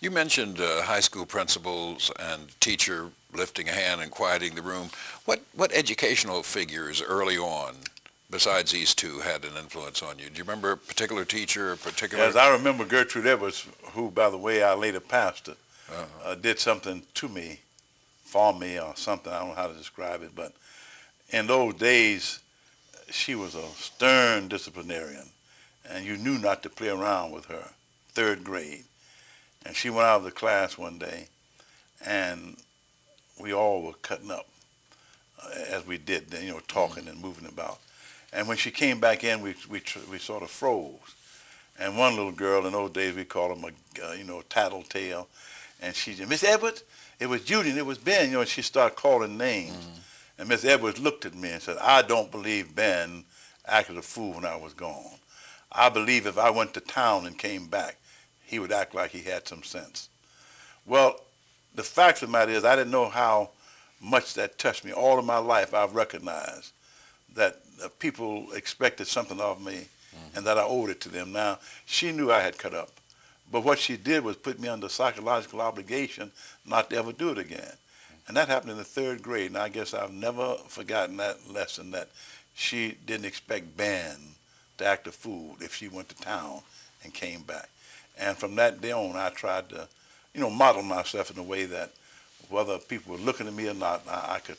You mentioned high school principals and teacher lifting a hand and quieting the room. What educational figures early on, besides these two, had an influence on you? Do you remember a particular teacher, a particular? As I remember, Gertrude Edwards, who, by the way, I later pastored, Uh, did something to me, for me, or something. I don't know how to describe it, but in those days, she was a stern disciplinarian, and you knew not to play around with her. Third grade, and she went out of the class one day, and we all were cutting up as we did, talking and moving about. And when she came back in, we sort of froze. And one little girl in those days, we called him tattletale. And she said, Miss Edwards, it was Judy and it was Ben, and she started calling names. And Miss Edwards looked at me and said, I don't believe Ben acted a fool when I was gone. I believe if I went to town and came back, he would act like he had some sense. Well, the fact of the matter is, I didn't know how much that touched me. All of my life, I've recognized that people expected something of me and that I owed it to them. Now, she knew I had cut up, but what she did was put me under psychological obligation not to ever do it again. And that happened in the third grade, and I guess I've never forgotten that lesson, that she didn't expect Ben to act a fool if she went to town and came back. And from that day on, I tried to, model myself in a way that whether people were looking at me or not, I could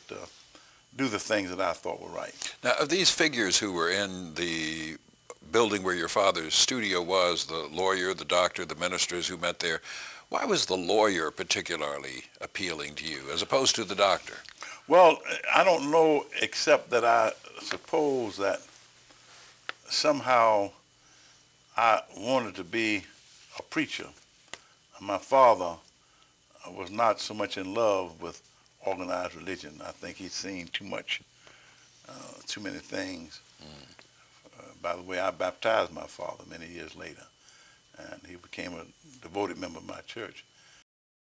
do the things that I thought were right. Now, of these figures who were in the building where your father's studio was, the lawyer, the doctor, the ministers who met there, why was the lawyer particularly appealing to you as opposed to the doctor? Well, I don't know, except that I suppose that somehow I wanted to be a preacher. My father was not so much in love with organized religion. I think he'd seen too many things. By the way, I baptized my father many years later, and he became a devoted member of my church.